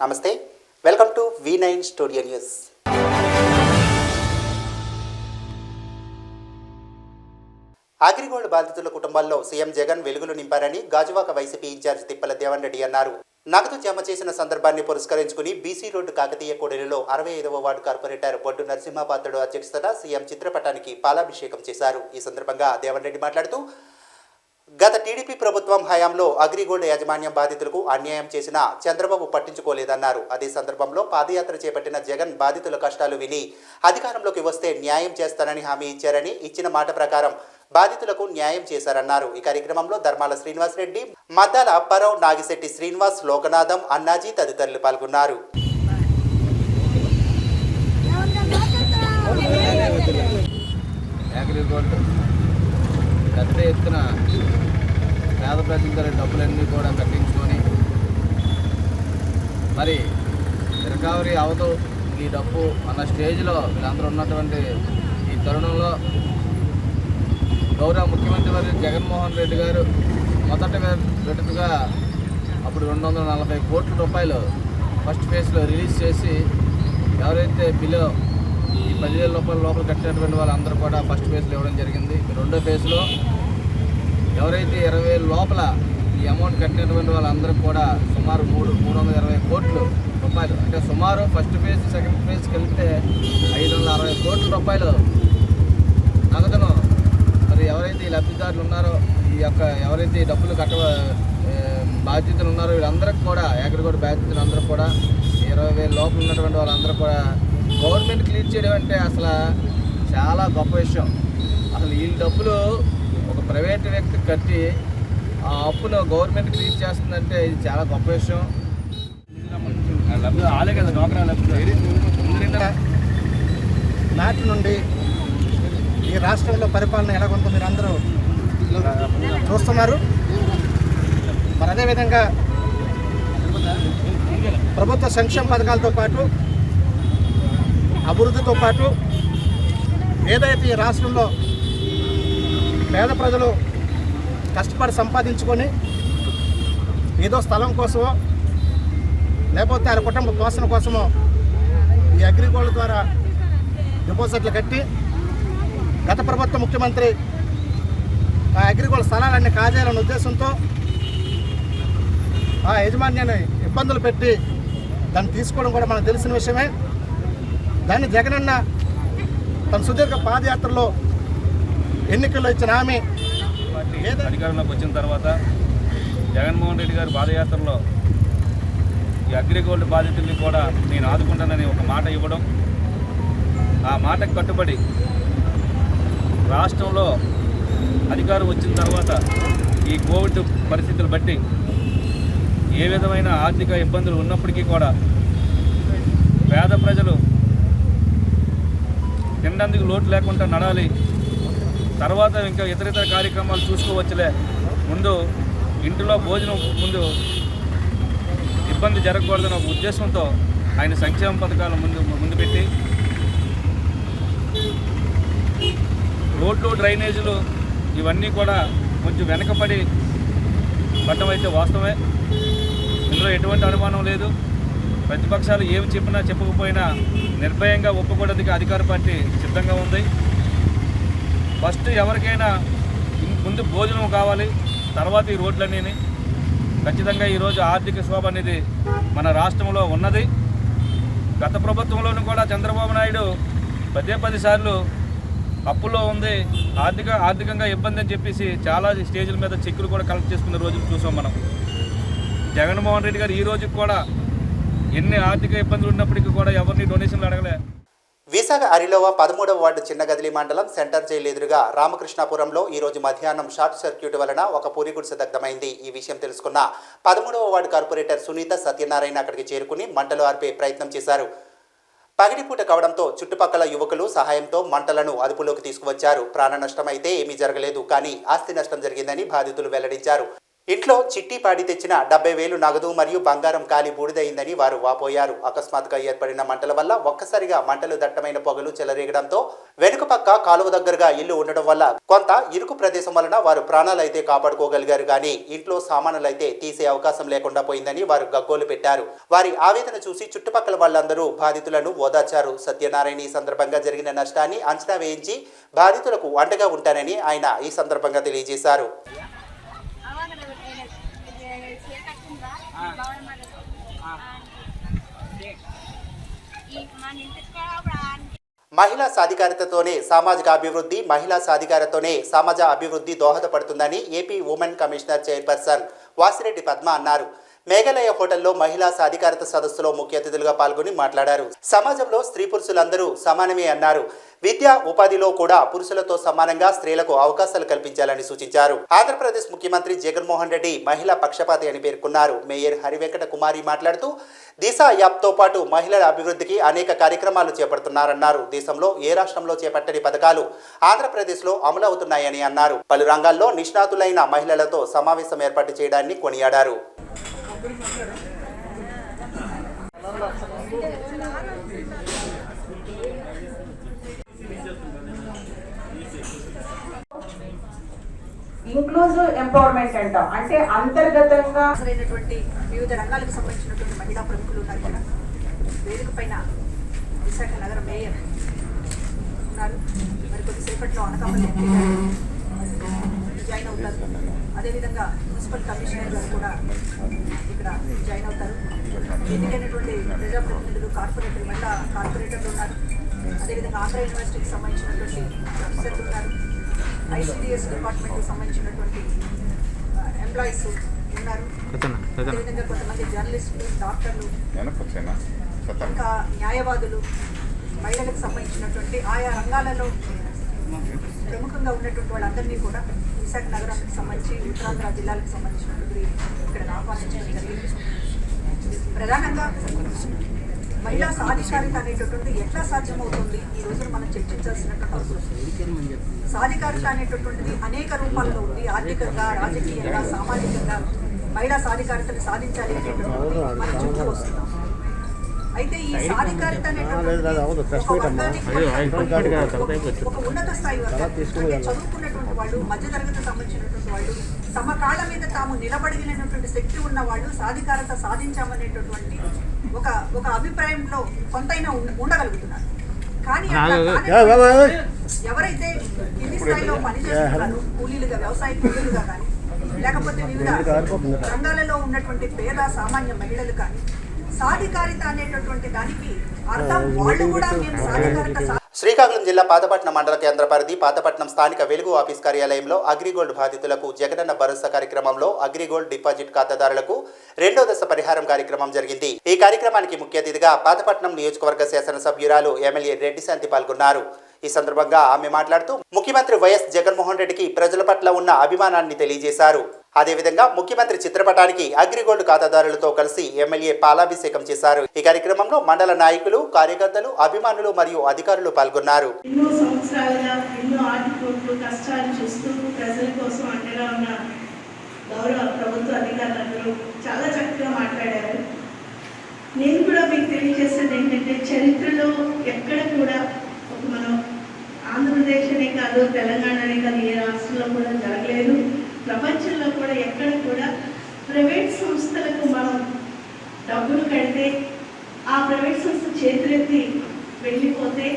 నమస్తే, welcome to V9 studio news. AgriGold బాధితుల కుటుంబాల్లో సీఎం జగన్ వెలుగులు నింపారని గాజువాక వైసీపీ ఇన్ఛార్జ్ తిప్పల దేవన్ రెడ్డి అన్నారు. నగదు జమ చేసిన సందర్భాన్ని పురస్కరించుకుని బీసీ రోడ్డు కాకతీయ కూడలిలో 65వ వార్డు కార్పొరేటర్ బొడ్డు నరసింహపాత్రుడు అధ్యక్షతన సీఎం చిత్రపటానికి పాలాభిషేకం చేశారు. ఈ సందర్భంగా దేవన్ రెడ్డి మాట్లాడుతూ, గత టీడీపీ ప్రభుత్వం హయాంలో అగ్రిగోల్డ్ యాజమాన్యం బాధితులకు అన్యాయం చేసినా చంద్రబాబు పట్టించుకోలేదన్నారు. అదే సందర్భంలో పాదయాత్ర చేపట్టిన జగన్ బాధితుల కష్టాలు విని అధికారంలోకి వస్తే న్యాయం చేస్తానని హామీ ఇచ్చారని, ఇచ్చిన మాట ప్రకారం బాధితులకు న్యాయం చేశారన్నారు. ఈ కార్యక్రమంలో ధర్మాల శ్రీనివాస్ రెడ్డి, మద్దాల అప్పారావు, నాగిశెట్టి శ్రీనివాస్, లోకనాథం, అన్నాజీ తదితరులు పాల్గొన్నారు. పెద్ద ఎత్తున పేద ప్రజల డబ్బులన్నీ కూడా కట్టించుకొని మరి రికవరీ అవదు ఈ డబ్బు అన్న స్టేజ్లో వీళ్ళందరూ ఉన్నటువంటి ఈ తరుణంలో గౌరవ ముఖ్యమంత్రి వర్యులు జగన్మోహన్ రెడ్డి గారు విడతగా అప్పుడు 240 కోట్ల రూపాయలు ఫస్ట్ ఫేజ్లో రిలీజ్ చేసి ఎవరైతే బిలో ఈ 10,000 రూపాయల లోపల కట్టినటువంటి వాళ్ళందరూ కూడా ఫస్ట్ ఫేజ్లో ఇవ్వడం జరిగింది. రెండో ఫేజ్లో ఎవరైతే 20,000 లోపల ఈ అమౌంట్ కట్టినటువంటి వాళ్ళందరూ కూడా సుమారు 320 కోట్ల రూపాయలు, అంటే సుమారు ఫస్ట్ ఫేజ్ సెకండ్ ఫేజ్ కలిపితే 560 కోట్ల రూపాయలు నగదును మరి ఎవరైతే ఈ లబ్ధిదారులు ఉన్నారో, ఈ యొక్క ఎవరైతే ఈ డబ్బులు బాధ్యతలు ఉన్నారో వీళ్ళందరికీ కూడా అగ్రిగోల్డ్ బాధ్యతలు అందరూ కూడా 20,000 లోపల ఉన్నటువంటి వాళ్ళందరూ కూడా గవర్నమెంట్ క్లియర్ చేయడం అంటే అసలు చాలా గొప్ప విషయం. అసలు ఈ డబ్బులు ఒక ప్రైవేట్ వ్యక్తి కట్టి ఆ అప్పును గవర్నమెంట్ క్లియర్ చేస్తుందంటే ఇది చాలా గొప్ప విషయం. నాటి నుండి ఈ రాష్ట్రంలో పరిపాలన ఎలాగుందో మీరు అందరూ చూస్తున్నారు. మరి అదేవిధంగా ప్రభుత్వ సంక్షేమ పథకాలతో పాటు అభివృద్ధితో పాటు ఏదైతే ఈ రాష్ట్రంలో పేద ప్రజలు కష్టపడి సంపాదించుకొని ఏదో స్థలం కోసమో లేకపోతే ఆయన కుటుంబ పోషణ కోసమో ఈ అగ్రిగోల్డ్ ద్వారా డిపాజిట్లు కట్టి గత ప్రభుత్వ ముఖ్యమంత్రి ఆ అగ్రిగోల్డ్ స్థలాలన్నీ కాజేయాలనే ఉద్దేశంతో ఆ యాజమాన్యాన్ని ఇబ్బందులు పెట్టి దాన్ని తీసుకోవడం కూడా మనకు తెలిసిన విషయమే. దాన్ని జగనన్న తన సుదీర్ఘ పాదయాత్రలో ఎన్నికల్లో ఇచ్చిన హామీ అధికారంలోకి వచ్చిన తర్వాత జగన్మోహన్ రెడ్డి గారు పాదయాత్రలో ఈ అగ్రిగోల్డ్ బాధితుల్ని కూడా నేను ఆదుకుంటానని ఒక మాట ఇవ్వడం, ఆ మాటకు కట్టుబడి రాష్ట్రంలో అధికారం వచ్చిన తర్వాత ఈ కోవిడ్ పరిస్థితులు బట్టి ఏ విధమైన ఆర్థిక ఇబ్బందులు ఉన్నప్పటికీ కూడా పేద ప్రజలు తినడానికి లోటు లేకుండా నడాలి, తర్వాత ఇంకా ఇతర కార్యక్రమాలు చూసుకోవచ్చులే, ముందు ఇంటిలో భోజనం ముందు ఇబ్బంది జరగకూడదన్న ఒక ఉద్దేశంతో ఆయన సంక్షేమ పథకాలు ముందు పెట్టి రోడ్లు, డ్రైనేజీలు ఇవన్నీ కూడా కొంచెం వెనకబడి పట్టడం అయితే వాస్తవమే. ఇందులో ఎటువంటి అనుమానం లేదు. ప్రతిపక్షాలు ఏమి చెప్పినా చెప్పకపోయినా నిర్భయంగా ఒప్పుకోవడానికి అధికార పార్టీ సిద్ధంగా ఉంది. ఫస్ట్ ఎవరికైనా ముందు భోజనం కావాలి, తర్వాత ఈ రోడ్లన్నీ. ఖచ్చితంగా ఈరోజు ఆర్థిక శోభ అనేది మన రాష్ట్రంలో ఉన్నది. గత ప్రభుత్వంలోనూ కూడా చంద్రబాబు నాయుడు 10 సార్లు అప్పుల్లో ఉంది, ఆర్థికంగా ఇబ్బంది అని చెప్పేసి చాలా స్టేజ్ల మీద చెక్కులు కూడా కలెక్ట్ చేసుకున్న రోజులు చూసాం మనం. జగన్మోహన్ రెడ్డి గారు ఈ రోజుకి కూడా ఎన్ని ఆర్థిక ఇబ్బందులు ఉన్నప్పటికీ కూడా ఎవరిని డొనేషన్లు అడగలే. విశాఖ అరిలోవ 13వ వార్డు చిన్నగదిలి మండలం సెంటర్ జైలు ఎదురుగా రామకృష్ణాపురంలో ఈరోజు మధ్యాహ్నం షార్ట్ సర్క్యూట్ వలన ఒక పూరి గుడిసె దగ్ధమైంది. ఈ విషయం తెలుసుకున్న 13వ వార్డు కార్పొరేటర్ సునీత సత్యనారాయణ అక్కడికి చేరుకుని మంటలు ఆర్పే ప్రయత్నం చేశారు. పగిడిపూట కావడంతో చుట్టుపక్కల యువకులు సహాయంతో మంటలను అదుపులోకి తీసుకువచ్చారు. ప్రాణ నష్టం అయితే ఏమీ జరగలేదు, కానీ ఆస్తి నష్టం జరిగిందని బాధితులు వెల్లడించారు. ఇంట్లో చిట్టి పాడి తెచ్చిన 70,000 నగదు మరియు బంగారం కాలి బూడిదయిందని వారు వాపోయారు. అకస్మాత్తుగా ఏర్పడిన మంటల వల్ల ఒక్కసారిగా మంటలు దట్టమైన పొగలు చెలరేగడంతో వెనుక పక్క కాలువ దగ్గరగా ఇల్లు ఉండడం వల్ల కొంత ఇరుకు ప్రదేశం వలన వారు ప్రాణాలైతే కాపాడుకోగలిగారు కానీ ఇంట్లో సామానులైతే తీసే అవకాశం లేకుండా పోయిందని వారు గగ్గోలు పెట్టారు. వారి ఆవేదన చూసి చుట్టుపక్కల వాళ్ళందరూ బాధితులను ఓదార్చారు. సత్యనారాయణ ఈ సందర్భంగా జరిగిన నష్టాన్ని అంచనా వేయించి బాధితులకు అండగా ఉంటానని ఆయన ఈ సందర్భంగా తెలియజేశారు. మహిళా సాధికారతతోనే సామాజిక అభివృద్ధి, మహిళా సాధికారతతోనే సమాజ అభివృద్ధి దోహదపడుతుందని AP women commissioner chairperson Vasireddy Padma అన్నారు. మేఘాలయ హోటల్లో మహిళా సాధికారత సదస్సులో ముఖ్య అతిథులుగా పాల్గొని మాట్లాడారు. సమాజంలో స్త్రీ పురుషులందరూ సమానమే అన్నారు. విద్యా ఉపాధిలో కూడా పురుషులతో సమానంగా స్త్రీలకు అవకాశాలు కల్పించాలని సూచించారు. ఆంధ్రప్రదేశ్ ముఖ్యమంత్రి జగన్మోహన్ రెడ్డి మహిళా పక్షపాతి అని పేర్కొన్నారు. మేయర్ హరివెంకట కుమారి మాట్లాడుతూ దిశ యాప్తో పాటు మహిళల అభివృద్ధికి అనేక కార్యక్రమాలు చేపడుతున్నారన్నారు. దేశంలో ఏ రాష్ట్రంలో చేపట్టని పథకాలు ఆంధ్రప్రదేశ్లో అమలు అవుతున్నాయని అన్నారు. పలు రంగాల్లో నిష్ణాతులైన మహిళలతో సమావేశం ఏర్పాటు చేయడాన్ని కొనియాడారు. ఇంక్లూజివ్ ఎంపవర్మెంట్ అంటాం, అంటే అంతర్గతంగా వివిధ రంగాలకు సంబంధించినటువంటి మహిళా ప్రముఖులు ఉన్నారు. ఇక్కడ వేదిక పైన విశాఖ నగర మేయర్ ఉన్నారు. మరి కొద్దిసేపట్లో అనకాపల్లి ఎంపీ జాయిన్ అవుతారు. అదేవిధంగా మున్సిపల్ కమిషనర్ గారు కూడా ఇక్కడ జాయిన్ అవుతారు. ఎన్నికైనటువంటి ప్రజాప్రతినిధులు, కార్పొరేటర్, మహిళా కార్పొరేటర్లు ఉన్నారు. అదేవిధంగా ఆంధ్ర యూనివర్సిటీకి సంబంధించినటువంటి ప్రొఫెసర్లు ఉన్నారు. ఐసిడిఎస్ డిపార్ట్మెంట్కి సంబంధించినటువంటి ఎంప్లాయీస్ ఉన్నారు. అదేవిధంగా కొంతమంది జర్నలిస్టులు, డాక్టర్లు, ఇంకా న్యాయవాదులు, మహిళలకు సంబంధించినటువంటి ఆయా రంగాలలో ప్రముఖంగా ఉన్నటువంటి వాళ్ళందరినీ కూడా విశాఖ నగరానికి సంబంధించి ఉత్తరాంధ్ర జిల్లాలకు సంబంధించినటువంటి ఇక్కడ ఆహ్వానించడం జరిగింది. ప్రధానంగా మహిళా సాధికారిత అనేటటువంటి ఎట్లా సాధ్యమవుతుంది ఈ రోజున మనం చర్చించాల్సినటువంటి అవసరం. సాధికారిత అనేటటువంటిది అనేక రూపాల్లో ఉంది. ఆర్థికంగా, రాజకీయంగా, సామాజికంగా మహిళా సాధికారితను సాధించాలి అనేటటువంటి మనం చెప్తూ వస్తున్నాం. అయితే ఈ సాధికారిత అనేటటువంటి ఒక ఉన్నత స్థాయి అంటే చదువుకున్నటువంటి వాళ్ళు, మధ్యతరగతి సంబంధించినటువంటి వాళ్ళు, తమ కాళ్ళ మీద తాము నిలబడినటువంటి శక్తి ఉన్న వాళ్ళు సాధికారత సాధించామనేటటువంటి ఒక అభిప్రాయంలో కొంతైనా ఉండగలుగుతున్నారు. కానీ ఎవరైతే కింది స్థాయిలో పనిచేస్తున్నారో, కూలీలుగా, వ్యవసాయ కూలీలుగా కానీ, లేకపోతే వివిధ రంగాలలో ఉన్నటువంటి పేద సామాన్య మహిళలు కానీ సాధికారిత అనేటటువంటి దానికి అర్థం వాళ్ళు కూడా మేము సాధికారిత. శ్రీకాకుళం జిల్లా పాతపట్నం మండల కేంద్ర పరిధి పాతపట్నం స్థానిక వెలుగు ఆఫీస్ కార్యాలయంలో అగ్రిగోల్డ్ బాధితులకు జగనన్న భరోసా కార్యక్రమంలో అగ్రిగోల్డ్ డిపాజిట్ ఖాతాదారులకు 2వ దశ పరిహారం కార్యక్రమం జరిగింది. ఈ కార్యక్రమానికి ముఖ్య అతిథిగా పాతపట్నం నియోజకవర్గ శాసనసభ్యురాలు ఎమ్మెల్యే రెడ్డి శాంతి పాల్గొన్నారు. ఈ సందర్భంగా ఆమె మాట్లాడుతూ ముఖ్యమంత్రి వైఎస్ జగన్మోహన్ రెడ్డికి ప్రజల పట్ల ఉన్న అభిమానాన్ని తెలియజేశారు. అదేవిధంగా ముఖ్యమంత్రి చిత్రపటానికి అగ్రిగోల్డ్ ఖాతాదారులతో కలిసి ఎమ్మెల్యే పాలాభిషేకం చేశారు. ఈ కార్యక్రమంలో మండల నాయకులు, కార్యకర్తలు, అభిమానులు మరియు అధికారులు పాల్గొన్నారు. ఎన్నో సంవత్సరాలుగా ఎన్నో ఆర్థిక కష్టాలు చూస్తూ ప్రజల కోసం అండగా ఉన్న గౌరవ ప్రభుత్వ అధికారులందరూ చాలా చక్కగా మాట్లాడారు. నేను కూడా మీకు తెలియజేసేది ఏంటంటే, చరిత్రలో ఎక్కడ కూడా మనం ఆంధ్రప్రదేశ్ అనే కాదు, తెలంగాణనే కాదు, ఏ రాష్ట్రంలో కూడా జరగలేదు. ప్రపంచంలో కూడా ఎక్కడ కూడా ప్రైవేట్ సంస్థలకు మనం డబ్బులు కడితే ఆ ప్రైవేట్ సంస్థ చేతులెత్తి వెళ్ళిపోతే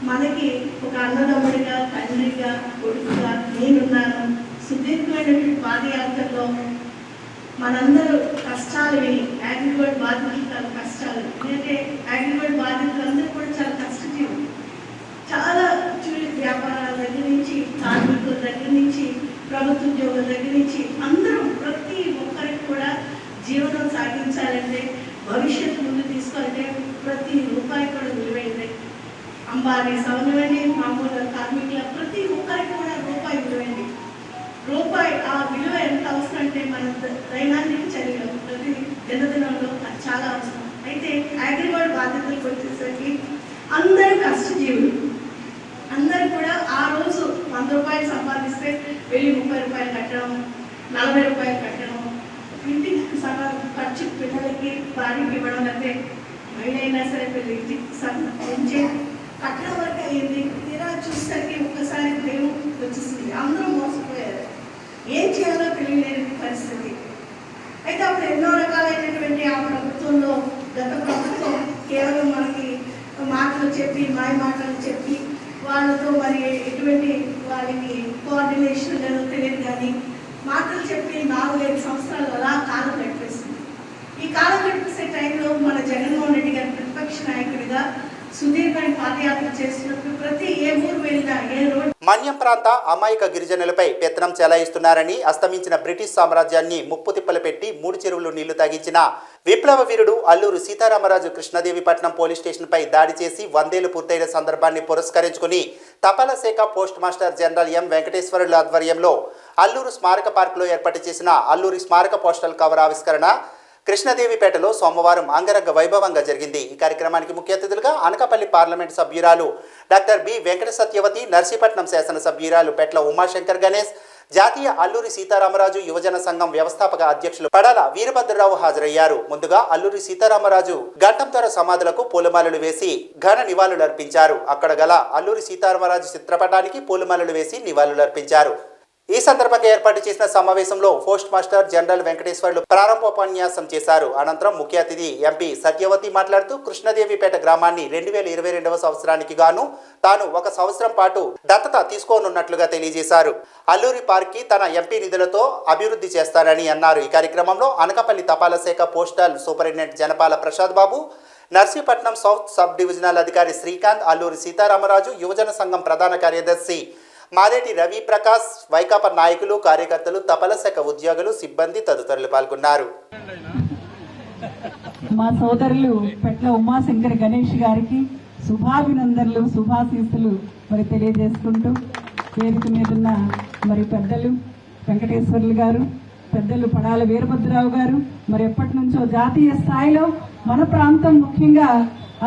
మనకి ఒక అన్నదమ్ముడిగా, తండ్రిగా, కొడుకుగా నేనున్నాను. సుదీర్ఘమైనటువంటి పాదయాత్రలో మనందరూ కష్టాలు విని, అగ్రిగోల్డ్ బాధితుల కష్టాలు, ఎందుకంటే అగ్రిగోల్డ్ బాధితులందరూ కూడా చాలా కష్టజీవులు. చాలా వ్యాపారాల దగ్గర నుంచి, కార్మికుల దగ్గర నుంచి, ప్రభుత్వ ఉద్యోగుల దగ్గర నుంచి అందరూ ప్రతి ఒక్కరికి కూడా జీవనం సాగించాలంటే, భవిష్యత్తు ముందు తీసుకోవాలంటే ప్రతి రూపాయి కూడా విలువైంది. అంబానీ, సౌందర్యని, మామూలు కార్మికుల ప్రతి ఒక్కరికి కూడా రూపాయి విలువైంది. రూపాయి ఆ విలువ ఎంత అవసరం అంటే మన దైనందిక చర్యలు ప్రతి దినదినంలో అది చాలా అవసరం. అయితే అగ్రిగోల్డ్ బాధ్యతలకు వచ్చేసరికి అందరూ కష్టజీవులు. అందరూ కూడా ఆ రోజు 100 రూపాయలు సంపాదిస్తే వెళ్ళి 30 రూపాయలు కట్టడం, 40 రూపాయలు కట్టడం, ఇంటికి సగం ఖర్చు పిల్లలకి భార్యకి ఇవ్వడం, అయితే మహిళ అయినా సరే ఇంటికి సగం పెంచేది కట్టడం వరకు అయ్యింది. తీరా చూసేసరికి ఒక్కసారి భయం వచ్చేసింది. అందరూ మోసపోయారు, ఏం చేయాలో తెలియలేని పరిస్థితి. అయితే అప్పుడు ఎన్నో రకాలైనటువంటి ఆ ప్రభుత్వంలో గత ప్రభుత్వం కేవలం మనకి మాటలు చెప్పి మాయ మాటలు చెప్పి వాళ్ళతో మరి ఎటువంటి వాళ్ళకి కోఆర్డినేషన్ లేదో తెలియదు, కానీ మాటలు చెప్పి 4-5 సంవత్సరాలు అలా కాలం గడిపేసింది. ఈ కాలం గడిపేసే టైంలో మన జగన్మోహన్ రెడ్డి గారి ప్రతిపక్ష నాయకుడిగా సుదీర్ఘమైన పాదయాత్ర చేసినప్పుడు ప్రతి ఏ ఊరు వెళ్ళినా ఏ రోడ్డు మన్యం ప్రాంత అమాయక గిరిజనులపై పెత్తనం చెలాయిస్తున్నారని అస్తమించిన బ్రిటిష్ సామ్రాజ్యాన్ని ముప్పు తిప్పలు పెట్టి 3 చెరువులు నీళ్లు తాగించిన విప్లవ వీరుడు అల్లూరు సీతారామరాజు కృష్ణదేవిపట్నం పోలీస్ స్టేషన్పై దాడి చేసి 100 ఏళ్లు పూర్తయిన సందర్భాన్ని పురస్కరించుకుని తపాలా శాఖ పోస్ట్ మాస్టర్ జనరల్ ఎం వెంకటేశ్వరుల ఆధ్వర్యంలో అల్లూరు స్మారక పార్కులో ఏర్పాటు చేసిన అల్లూరి స్మారక పోస్టల్ కవర్ ఆవిష్కరణ కృష్ణదేవిపేటలో సోమవారం అంగరంగ వైభవంగా జరిగింది. ఈ కార్యక్రమానికి ముఖ్య అతిథులుగా అనకాపల్లి పార్లమెంట్ సభ్యురాలు డాక్టర్ బి వెంకట సత్యవతి, నర్సీపట్నం శాసనసభ్యురాలు పెట్ల ఉమాశంకర్ గణేష్, జాతీయ అల్లూరి సీతారామరాజు యువజన సంఘం వ్యవస్థాపక అధ్యక్షులు పడాల వీరభద్రరావు హాజరయ్యారు. ముందుగా అల్లూరి సీతారామరాజు గంటంతర సమాధులకు పూలమాలలు వేసి ఘన నివాళులర్పించారు. అక్కడ గల అల్లూరి సీతారామరాజు చిత్రపటానికి పూలమాలలు వేసి నివాళులర్పించారు. ఈ సందర్భంగా ఏర్పాటు చేసిన సమావేశంలో పోస్ట్ మాస్టర్ జనరల్ వెంకటేశ్వర్లు ప్రారంభోపన్యాసం చేశారు. అనంతరం ముఖ్య అతిథి ఎంపీ సత్యవతి మాట్లాడుతూ కృష్ణదేవిపేట గ్రామాన్ని 2022వ సంవత్సరానికి గాను తాను 1 సంవత్సరం పాటు దత్తత తీసుకోనున్నట్లుగా తెలియజేశారు. అల్లూరి పార్క్ కి తన ఎంపీ నిధులతో అభివృద్ధి చేస్తారని అన్నారు. ఈ కార్యక్రమంలో అనకాపల్లి తపాలా శాఖ postal superintendent Janapala Prasad Babu, Narsipatnam south sub divisional అధికారి శ్రీకాంత్, అల్లూరి సీతారామరాజు యువజన సంఘం ప్రధాన కార్యదర్శి మాదేటి రవి ప్రకాష్, వైకాపా నాయకులు, కార్యకర్తలు, తపాలా శాఖ ఉద్యోగులు, సిబ్బంది తదితరులు పాల్గొన్నారు. మా సోదరులు పెట్ల ఉమాశంకర్ గణేష్ గారికి శుభాభినందనలు, శుభాశీస్సులు మరి తెలియజేసుకుంటూ వేదిక మీదున్న మరి పెద్దలు వెంకటేశ్వర్లు గారు, పెద్దలు పడాల వీరభద్రరావు గారు మరి ఎప్పటి నుంచో జాతీయ స్థాయిలో మన ప్రాంతం ముఖ్యంగా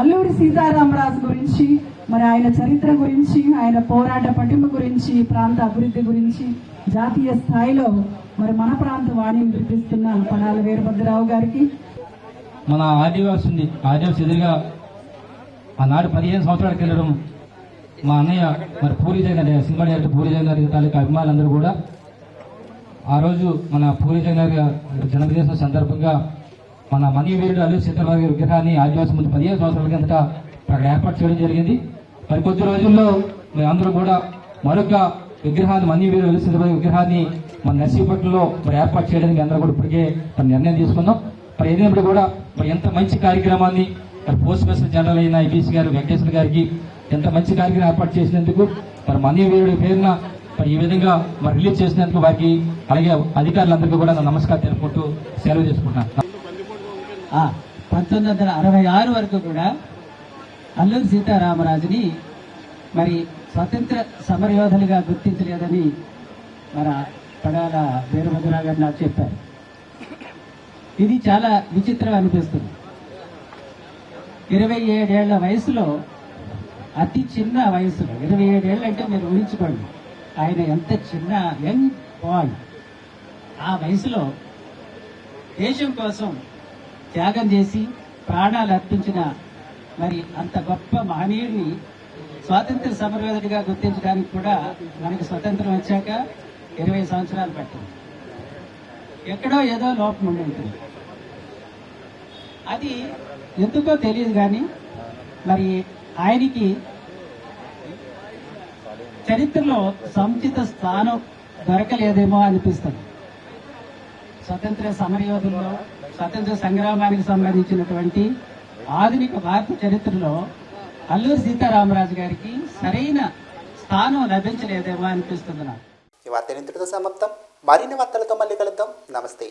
అల్లూరి సీతారామరాజు గురించి మరి ఆయన చరిత్ర గురించి, ఆయన పోరాట పటిమ గురించి, ప్రాంత అభివృద్ధి గురించి జాతీయ స్థాయిలో మరి మన ప్రాంత వాణిని వినిపిస్తున్న పడాల వీరభద్రరావు గారికి, మన ఆదివాసి ఎదురుగా ఆనాడు 15 సంవత్సరాలకు వెళ్ళడం మా అన్నయ్య మరి పూరి జగన్ సింగడి గారి పూరి జగన్ గారి తాలూకా అభిమానులందరూ కూడా ఆ రోజు మన పూరి జగన్ గారి జన్మదిన సందర్భంగా మన మనీ వీరుడు అల్లూరి సీతారామరాజు గారి విగ్రహాన్ని ఆదివాసి ముందు 15 సంవత్సరాల కిందట అక్కడ ఏర్పాటు చేయడం జరిగింది. మరి కొద్ది రోజుల్లో మేము అందరూ కూడా మరొక విగ్రహాన్ని మనీ వీరుడు అల్లూరి సీతారామరాజు విగ్రహాన్ని మన నర్సీపట్నంలో మరి ఏర్పాటు చేయడానికి అందరూ కూడా ఇప్పటికే నిర్ణయం తీసుకున్నాం. మరి ఏదైనప్పుడు కూడా మరి ఎంత మంచి కార్యక్రమాన్ని మరి పోస్ట్ మాస్టర్ జనరల్ అయిన ఐబీసీ గారు వెంకటేశ్వర గారికి ఎంత మంచి కార్యక్రమం ఏర్పాటు చేసినందుకు మరి మనీ వీరుడి పేరున మరి ఈ విధంగా మరి రిలీజ్ చేసినందుకు వారికి అలాగే అధికారులందరికీ కూడా నా నమస్కారం తెలుపుకుంటూ సెలవు చేసుకుంటున్నాను. 1966 వరకు కూడా అల్లూరి సీతారామరాజుని మరి స్వతంత్ర సమరయోధులుగా గుర్తించలేదని మన పడాల వీరభద్రరావు గారు నాకు చెప్పారు. ఇది చాలా విచిత్రం అనిపిస్తుంది. 27 ఏళ్ల వయసులో, అతి చిన్న వయసులో, 27 ఏళ్ళు అంటే మీరు ఊహించుకోండి ఆయన ఎంత చిన్న యంగ్ బాయ్. ఆ వయసులో దేశం కోసం త్యాగం చేసి ప్రాణాలు అర్పించిన మరి అంత గొప్ప మహనీయుడిని స్వాతంత్ర సమరయోధుడిగా గుర్తించడానికి కూడా మనకి స్వతంత్రం వచ్చాక 20 సంవత్సరాలు పట్టింది. ఎక్కడో ఏదో లోపం ఉండి ఉంటుంది. అది ఎందుకో తెలియదు, కానీ మరి ఆయనకి చరిత్రలో సముచిత స్థానం దొరకలేదేమో అనిపిస్తుంది. స్వతంత్ర సమరయోధుల్లో స్వతంత్ర సంగ్రామానికి సంబంధించినటువంటి ఆధునిక భారత చరిత్రలో అల్లూరి సీతారామరాజు గారికి సరైన స్థానం లభించలేదేమో అనిపిస్తుంది నాకు. ఈ వార్త ఇంతటితో సమాప్తం. మరిన్ని వార్తలతో మళ్ళీ కలుద్దాం. నమస్తే.